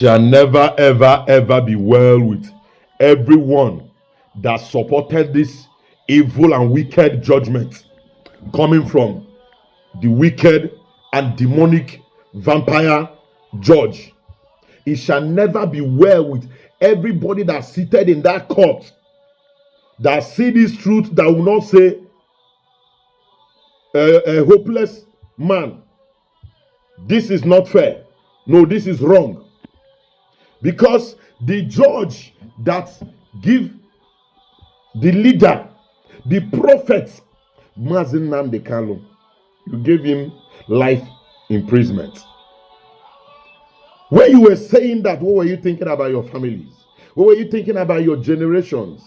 Shall never, ever, ever be well with everyone that supported this evil and wicked judgment coming from the wicked and demonic vampire judge. It shall never be well with everybody that's seated in that court that see this truth, that will not say a hopeless man, this is not fair. No, this is wrong. Because the judge that give the leader, the prophet, Maazi Nnamdi Kanu, you gave him life imprisonment. When you were saying that, what were you thinking about your families? What were you thinking about your generations?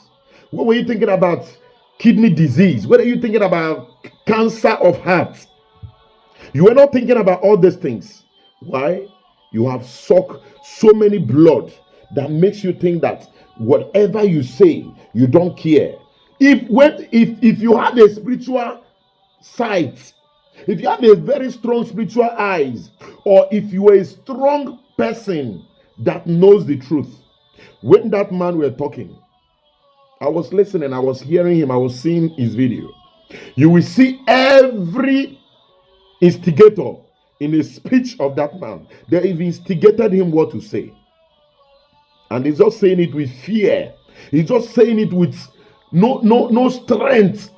What were you thinking about kidney disease? What are you thinking about cancer of heart? You were not thinking about all these things. Why? You have sucked so many blood that makes you think that whatever you say, you don't care. If you have a spiritual sight, if you have a very strong spiritual eyes, or if you are a strong person that knows the truth, when that man were talking, I was listening, I was hearing him, I was seeing his video. You will see every instigator in a speech of that man. They have instigated him what to say. And he's just saying it with fear. He's just saying it with no strength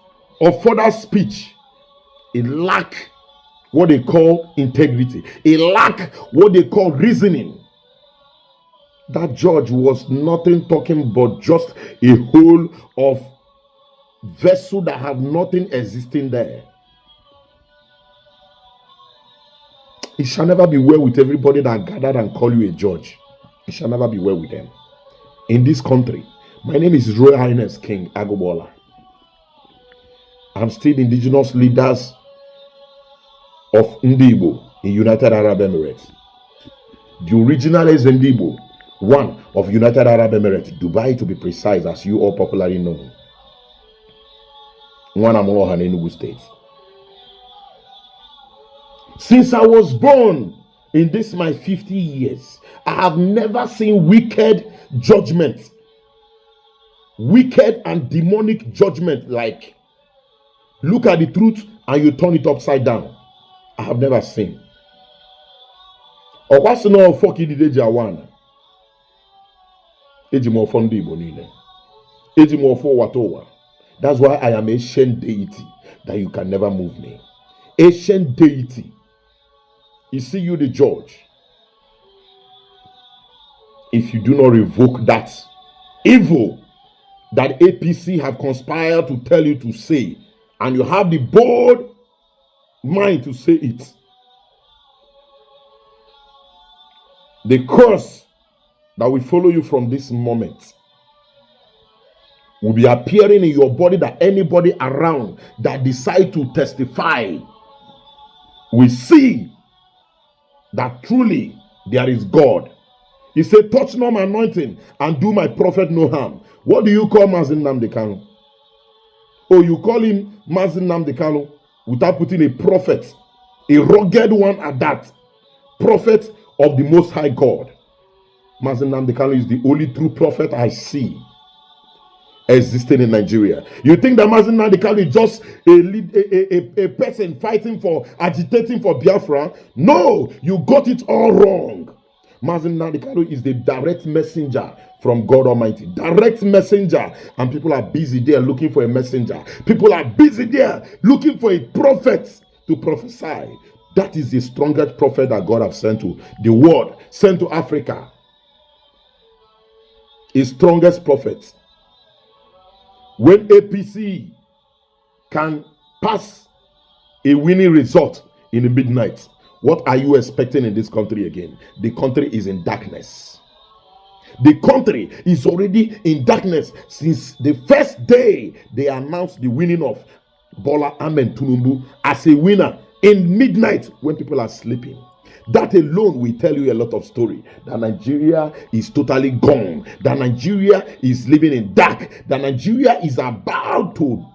of further speech. He lack what they call integrity. He lack what they call reasoning. That judge was nothing talking but just a whole of vessel that have nothing existing there. It shall never be well with everybody that gathered and call you a judge. It shall never be well with them. In this country, my name is His Royal Highness King AGUGBAOLA. I'm still indigenous leaders of NDI in United Arab Emirates. The original is NDI, one of United Arab Emirates, Dubai to be precise, as you all popularly know. One among Enugu State. Since I was born in this my 50 years, I have never seen wicked judgment, wicked and demonic judgment, like look at the truth and you turn it upside down. I have never seen. Or what's no fucking the Jawana? Ejimo fondi bonine. Ejimo for watowa. That's why I am ancient deity that you can never move me. Ancient deity. You see, you the judge. If you do not revoke that evil that APC have conspired to tell you to say, and you have the bold mind to say it, the curse that will follow you from this moment will be appearing in your body, that anybody around that decide to testify will see that truly there is God. He said, touch not my anointing and do my prophet no harm. What do you call Maazi Nnamdi Kanu? Oh, you call him Maazi Nnamdi Kanu without putting a prophet, a rugged one at that, prophet of the Most High God. Maazi Nnamdi Kanu is the only true prophet I see existing in Nigeria. You think that Maazi Nnamdi Kanu is just a person fighting for, agitating for Biafra? No, you got it all wrong. Maazi Nnamdi Kanu is the direct messenger from God Almighty. Direct messenger. And people are busy there looking for a messenger. People are busy there looking for a prophet to prophesy. That is the strongest prophet that God has sent to the world, sent to Africa. His strongest prophet. When APC can pass a winning result in the midnight, what are you expecting in this country again? The country is in darkness. The country is already in darkness since the first day they announced the winning of Bola Ahmed Tinubu as a winner in midnight when people are sleeping. That alone will tell you a lot of story. That Nigeria is totally gone. That Nigeria is living in dark. That Nigeria is about to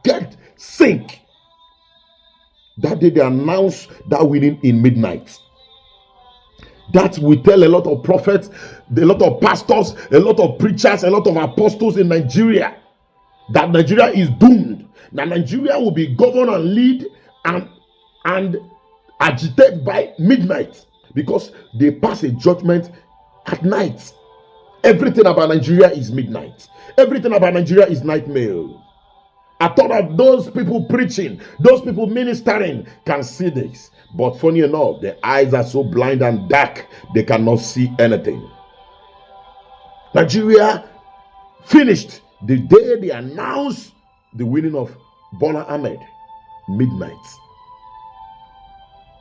get sink. That day they announced that winning in midnight. That will tell a lot of prophets, a lot of pastors, a lot of preachers, a lot of apostles in Nigeria that Nigeria is doomed. That Nigeria will be governed and lead and agitate by midnight, because they pass a judgment at night. Everything about Nigeria is midnight. Everything about Nigeria is nightmare. I thought that those people preaching, those people ministering can see this. But funny enough, their eyes are so blind and dark, they cannot see anything. Nigeria finished the day they announced the winning of Bola Ahmed, midnight.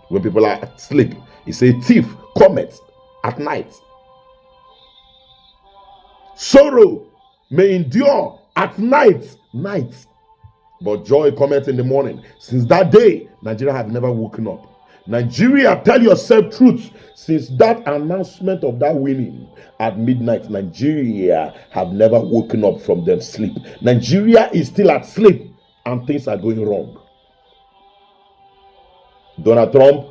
When people are asleep, it's a thief cometh at night. Sorrow may endure at night, but joy cometh in the morning. Since that day, Nigeria have never woken up. Nigeria, tell yourself truth. Since that announcement of that winning at midnight, Nigeria have never woken up from their sleep. Nigeria is still at sleep and things are going wrong. Donald Trump,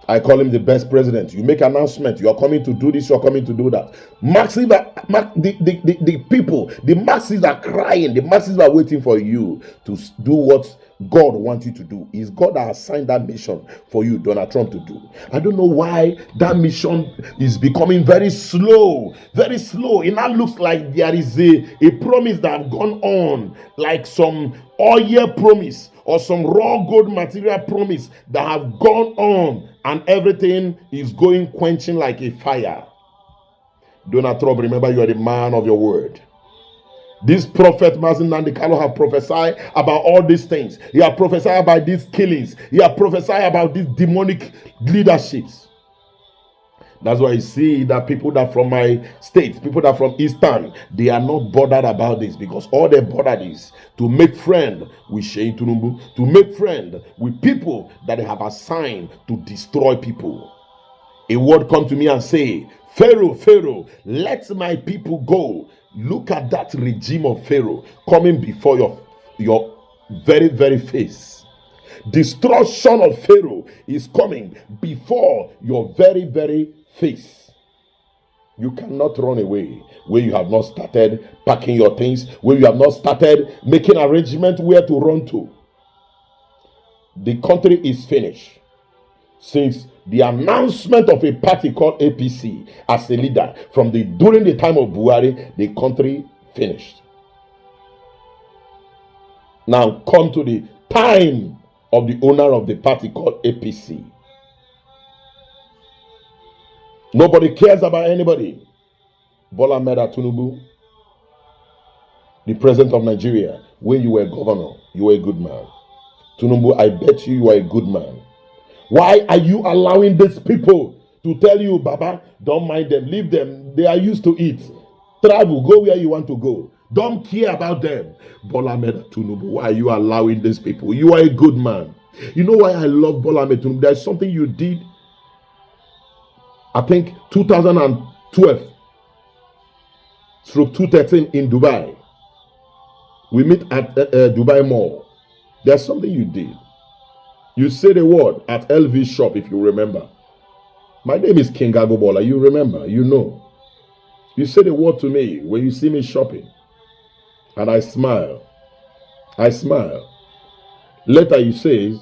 I call him the best president. You make an announcement, you are coming to do this, you are coming to do that. The people, the masses are crying, the masses are waiting for you to do what God wants you to do. Is God that assigned that mission for you, Donald Trump, to do? I don't know why that mission is becoming very slow, very slow. It now looks like there is a promise that have gone on, like some oil promise or some raw gold material promise that have gone on, and everything is going quenching like a fire. Donald Trump, remember, you are the man of your word. This prophet Maazi Nnamdi have prophesied about all these things. He has prophesied about these killings. He has prophesied about these demonic leaderships. That's why you see that people that from my state, people that from Eastern, they are not bothered about this, because all they bothered is to make friend with Sheikh Tinubu, to make friend with people that they have assigned to destroy people. A word come to me and say, Pharaoh, let my people go. Look at that regime of Pharaoh coming before your very, very face. Destruction of Pharaoh is coming before your very, very face. You cannot run away when you have not started packing your things, when you have not started making arrangements where to run to. The country is finished. Since the announcement of a party called APC as a leader during the time of Buhari, the country finished. Now come to the time of the owner of the party called APC. Nobody cares about anybody. Bola Ahmed Tinubu, the president of Nigeria, when you were governor, you were a good man. Tinubu, I bet you are a good man. Why are you allowing these people to tell you, Baba, don't mind them, leave them, they are used to it. Travel, go where you want to go. Don't care about them. Bola Ahmed Tinubu, why are you allowing these people? You are a good man. You know why I love Bola Ahmed Tinubu? There's something you did, I think 2012 through 2013 in Dubai. We meet at Dubai Mall. There's something you did. You said a word at LV shop, if you remember. My name is King AGUGBAOLA. You remember, you know. You said a word to me when you see me shopping. And I smile. I smile. Later you say,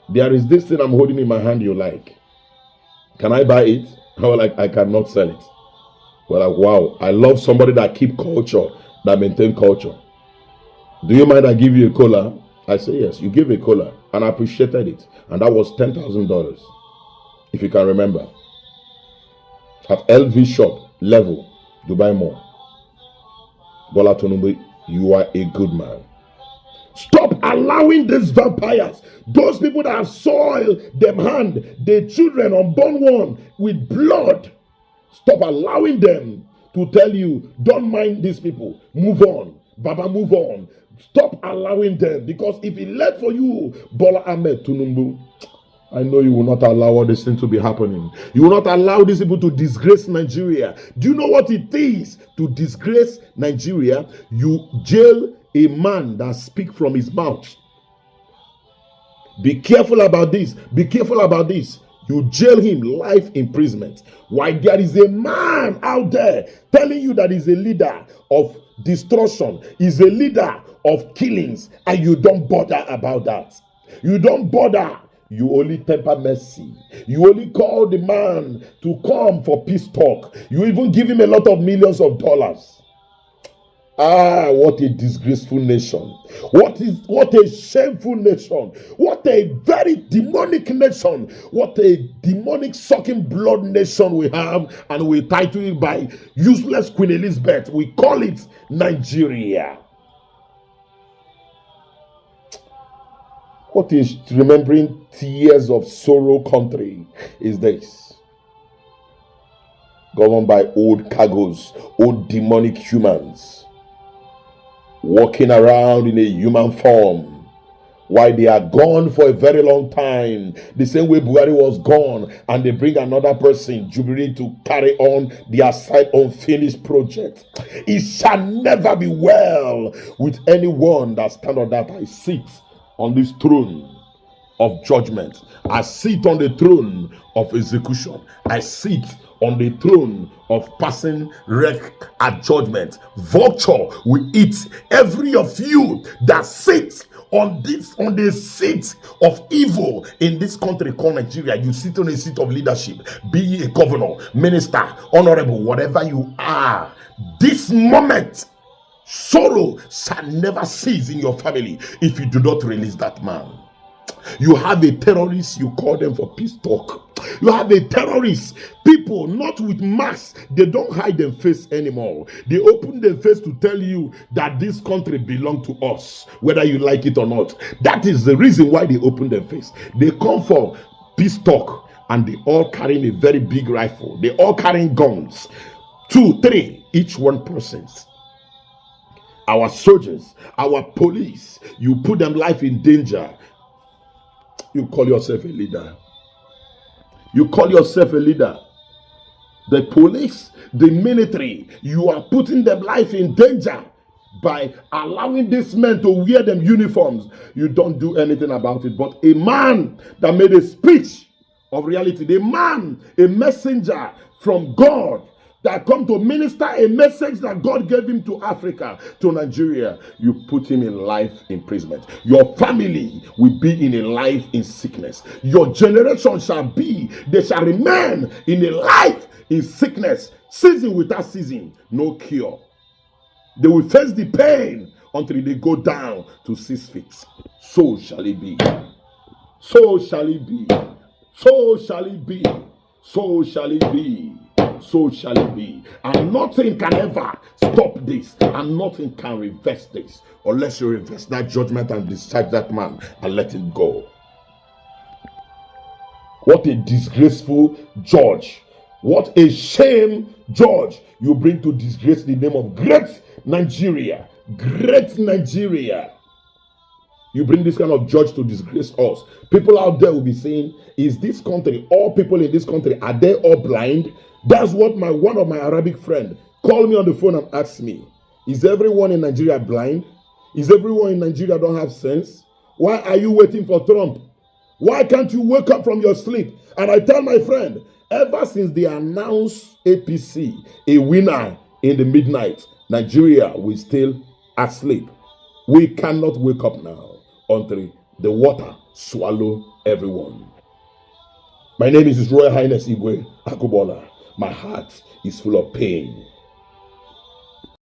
there is this thing I'm holding in my hand you like. Can I buy it? I was like, I cannot sell it. Well, like, wow, I love somebody that keep culture, that maintain culture. Do you mind I give you a cola? I say, yes, you give a cola. And I appreciated it. And that was $10,000. If you can remember. At LV shop level, Dubai Mall. Bola Tinubu, you are a good man. Stop allowing these vampires, those people that have soiled them hand, their children, unborn one, with blood. Stop allowing them to tell you, don't mind these people. Move on. Baba, move on. Stop allowing them, because if it led for you, Bola Ahmed Tinubu, I know you will not allow all this thing to be happening. You will not allow these people to disgrace Nigeria. Do you know what it is to disgrace Nigeria? You jail a man that speaks from his mouth. Be careful about this. Be careful about this. You jail him, life imprisonment. Why there is a man out there telling you that he's a leader of destruction, is a leader of killings, and you don't bother about that. You don't bother. You only temper mercy. You only call the man to come for peace talk. You even give him a lot of millions of dollars. Ah, what a disgraceful nation. What a shameful nation. What a very demonic nation. What a demonic sucking blood nation we have, and we title it by useless Queen Elizabeth. We call it Nigeria. What is remembering tears of sorrow country is this? Governed by old cargoes, old demonic humans, walking around in a human form. Why they are gone for a very long time, the same way Buhari was gone, and they bring another person, Jubilee, to carry on their side unfinished project. It shall never be well with anyone that stand on that I sit on this throne of judgment. I sit on the throne of execution. I sit on the throne of passing wreck at judgment. Vulture will eat every of you that sits on the seat of evil in this country called Nigeria. You sit on a seat of leadership, be ye a governor, minister, honorable, whatever you are. This moment, sorrow shall never cease in your family if you do not release that man. You have a terrorist, you call them for peace talk. You have a terrorist, people not with masks, they don't hide their face anymore. They open their face to tell you that this country belongs to us, whether you like it or not. That is the reason why they open their face. They come for peace talk, and they all carrying a very big rifle. They all carrying guns, 2, 3, each one person's. Our soldiers, our police, you put them life in danger. You call yourself a leader. You call yourself a leader. The police, the military, you are putting them life in danger by allowing these men to wear them uniforms. You don't do anything about it. But a man that made a speech of reality, the man, a messenger from God, that come to minister a message that God gave him to Africa, to Nigeria, you put him in life imprisonment. Your family will be in a life in sickness. Your generation shall be, they shall remain in a life in sickness, season without season, no cure. They will face the pain until they go down to 6 feet. So shall it be. So shall it be. So shall it be. So shall it be. So shall it be. And nothing can ever stop this, and nothing can reverse this, unless you reverse that judgment and discharge that man and let him go. What a disgraceful judge. What a shame judge you bring to disgrace the name of great Nigeria. Great Nigeria. You bring this kind of judge to disgrace us. People out there will be saying, is this country, all people in this country, are they all blind? That's what one of my Arabic friend called me on the phone and asked me. Is everyone in Nigeria blind? Is everyone in Nigeria don't have sense? Why are you waiting for Trump? Why can't you wake up from your sleep? And I tell my friend, ever since they announced APC a winner in the midnight, Nigeria will still asleep. We cannot wake up now until the water swallow everyone. My name is His Royal Highness AGUGBAOLA. My heart is full of pain.